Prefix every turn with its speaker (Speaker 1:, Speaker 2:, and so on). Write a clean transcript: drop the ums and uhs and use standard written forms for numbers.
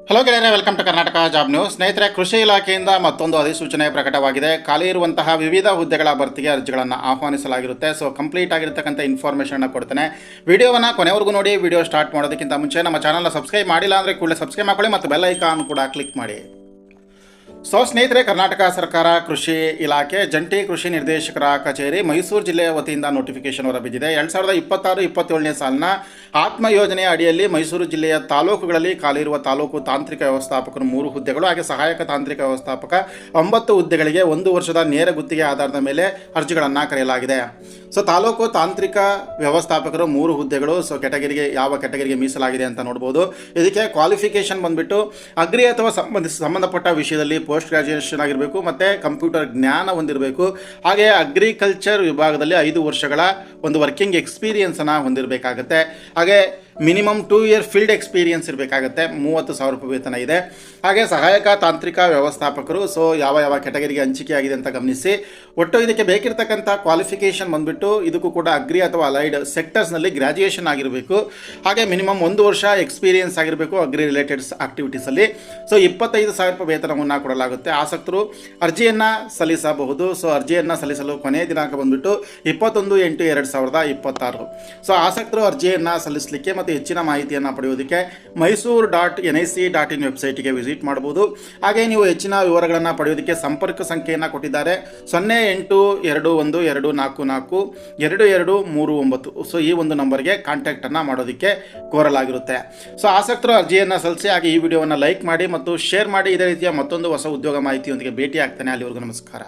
Speaker 1: Hello ಗೆಳೆಯರೆ, welcome to Karnataka job news. ಸ್ನೇಹಿತರೆ, ಕೃಷಿ ಇಲಾಖೆಯಿಂದ ಮತ್ತೊಂದು ಅಧಿಸೂಚನೆ ಪ್ರಕಟವಾಗಿದೆ. ಖಾಲಿ ಇರುವಂತಹ ವಿವಿಧ ಹುದ್ದೆಗಳ ಭರ್ತಿಗೆ ಅರ್ಜಿಗಳನ್ನು ಆಹ್ವಾನಿಸಲಾಗಿರುತ್ತೆ. ಸೊ ಕಂಪ್ಲೀಟ್ ಆಗಿರತಕ್ಕಂಥ ಇನ್ಫಾರ್ಮೇಷನ್ನ ಕೊಡ್ತೇನೆ. ವಿಡಿಯೋವನ್ನು ಕೊನೆವರೆಗೂ ನೋಡಿ. ವಿಡಿಯೋ ಸ್ಟಾರ್ಟ್ ಮಾಡೋದಕ್ಕಿಂತ ಮುಂಚೆ ನಮ್ಮ ಚಾನಲ್ನ ಸಬ್ಸ್ಕ್ರೈಬ್ ಮಾಡಿಲ್ಲ ಅಂದರೆ ಕೂಡಲೇ ಸಬ್ಸ್ಕ್ರೈಬ್ ಮಾಡ್ಕೊಳ್ಳಿ ಮತ್ತು ಬೆಲ್ ಐಕಾನ್ ಕೂಡ ಕ್ಲಿಕ್ ಮಾಡಿ. ಸೊ ಸ್ನೇಹಿತರೆ, ಕರ್ನಾಟಕ ಸರ್ಕಾರ ಕೃಷಿ ಇಲಾಖೆ ಜಂಟಿ ಕೃಷಿ ನಿರ್ದೇಶಕರ ಕಚೇರಿ ಮೈಸೂರು ಜಿಲ್ಲೆಯ ವತಿಯಿಂದ ನೋಟಿಫಿಕೇಶನ್ ಹೊರಬಿದ್ದಿದೆ. 2026-27ನೇ ಸಾಲಿನ ಆತ್ಮ ಯೋಜನೆಯ ಅಡಿಯಲ್ಲಿ ಮೈಸೂರು ಜಿಲ್ಲೆಯ ತಾಲೂಕುಗಳಲ್ಲಿ ಖಾಲಿ ಇರುವ ತಾಲೂಕು ತಾಂತ್ರಿಕ ವ್ಯವಸ್ಥಾಪಕರು 3 ಹುದ್ದೆಗಳು, ಹಾಗೆ ಸಹಾಯಕ ತಾಂತ್ರಿಕ ವ್ಯವಸ್ಥಾಪಕ 9 ಹುದ್ದೆಗಳಿಗೆ 1 ವರ್ಷದ ನೇರ ಗುತ್ತಿಗೆ ಆಧಾರದ ಮೇಲೆ ಅರ್ಜಿಗಳನ್ನು ಕರೆಯಲಾಗಿದೆ. ಸೊ ತಾಲೂಕು ತಾಂತ್ರಿಕ ವ್ಯವಸ್ಥಾಪಕರು 3 ಹುದ್ದೆಗಳು. ಸೊ ಯಾವ ಕೆಟಗರಿಗೆ ಮೀಸಲಾಗಿದೆ ಅಂತ ನೋಡ್ಬೋದು. ಇದಕ್ಕೆ ಕ್ವಾಲಿಫಿಕೇಷನ್ ಬಂದುಬಿಟ್ಟು ಅಗ್ರಿ ಅಥವಾ ಸಂಬಂಧಪಟ್ಟ ವಿಷಯದಲ್ಲಿ ಪೋಸ್ಟ್ ಗ್ರಾಜ್ಯುಯೇಷನ್ ಆಗಿರಬೇಕು ಮತ್ತು ಕಂಪ್ಯೂಟರ್ ಜ್ಞಾನ ಹೊಂದಿರಬೇಕು. ಹಾಗೆ ಅಗ್ರಿಕಲ್ಚರ್ ವಿಭಾಗದಲ್ಲಿ 5 ವರ್ಷಗಳ ಒಂದು ವರ್ಕಿಂಗ್ ಎಕ್ಸ್ಪೀರಿಯನ್ಸನ್ನು ಹೊಂದಿರಬೇಕಾಗತ್ತೆ. ಹಾಗೆ ಮಿನಿಮಮ್ 2 ಇಯರ್ ಫೀಲ್ಡ್ ಎಕ್ಸ್ಪೀರಿಯನ್ಸ್ ಇರಬೇಕಾಗತ್ತೆ. 30,000 ರೂಪಾಯಿ ವೇತನ ಇದೆ. ಹಾಗೆ ಸಹಾಯಕ ತಾಂತ್ರಿಕ ವ್ಯವಸ್ಥಾಪಕರು ಯಾವ ಕೆಟಗರಿಗೆ ಹಂಚಿಕೆ ಆಗಿದೆ ಅಂತ ಗಮನಿಸಿ. ಒಟ್ಟು ಇದಕ್ಕೆ ಬೇಕಿರತಕ್ಕಂಥ ಕ್ವಾಲಿಫಿಕೇಷನ್ ಬಂದುಬಿಟ್ಟು ಇದಕ್ಕೂ ಕೂಡ ಅಗ್ರಿ ಅಥವಾ ಅಲೈಡ್ ಸೆಕ್ಟರ್ಸ್ನಲ್ಲಿ ಗ್ರ್ಯಾಜುಯೇಷನ್ ಆಗಿರಬೇಕು. ಹಾಗೆ ಮಿನಿಮಮ್ 1 ವರ್ಷ ಎಕ್ಸ್ಪೀರಿಯನ್ಸ್ ಆಗಿರಬೇಕು ಅಗ್ರಿ ರಿಲೇಟೆಡ್ ಆಕ್ಟಿವಿಟೀಸಲ್ಲಿ. ಸೊ 25,000 ರೂಪಾಯಿ ವೇತನವನ್ನು ಕೊಡಲಾಗುತ್ತೆ. ಆಸಕ್ತರು ಅರ್ಜಿಯನ್ನು ಸಲ್ಲಿಸಬಹುದು. ಸೊ ಅರ್ಜಿಯನ್ನು ಸಲ್ಲಿಸಲು ಕೊನೆಯ ದಿನಾಂಕ ಬಂದುಬಿಟ್ಟು 21/8/2026. ಸೊ ಆಸಕ್ತರು ಅರ್ಜಿಯನ್ನು ಸಲ್ಲಿಸಲಿಕ್ಕೆ ಮತ್ತು ಹೆಚ್ಚಿನ ಮಾಹಿತಿಯನ್ನು ಪಡೆಯೋದಕ್ಕೆ mysore.nic.in ವೆಬ್ಸೈಟ್ಗೆ ವಿಸಿಟ್ ಮಾಡ್ಬೋದು. ಹಾಗೆ ನೀವು ಹೆಚ್ಚಿನ ವಿವರಗಳನ್ನು ಪಡೆಯೋದಕ್ಕೆ ಸಂಪರ್ಕ ಸಂಖ್ಯೆಯನ್ನು ಕೊಟ್ಟಿದ್ದಾರೆ 0822442239. ಸೊ ಈ ಒಂದು ನಂಬರ್ಗೆ ಕಾಂಟ್ಯಾಕ್ಟನ್ನು ಮಾಡೋದಕ್ಕೆ ಕೋರಲಾಗಿರುತ್ತೆ. ಸೊ ಆಸಕ್ತರು ಅರ್ಜಿಯನ್ನು ಸಲ್ಲಿಸಿ. ಹಾಗೆ ಈ ವಿಡಿಯೋವನ್ನು ಲೈಕ್ ಮಾಡಿ ಮತ್ತು ಶೇರ್ ಮಾಡಿ. ಇದೇ ರೀತಿಯ ಮತ್ತೊಂದು ಹೊಸ ಉದ್ಯೋಗ ಮಾಹಿತಿಯೊಂದಿಗೆ ಭೇಟಿ ಆಗ್ತಾನೆ. ಅಲ್ಲಿವರೆಗೂ ನಮಸ್ಕಾರ.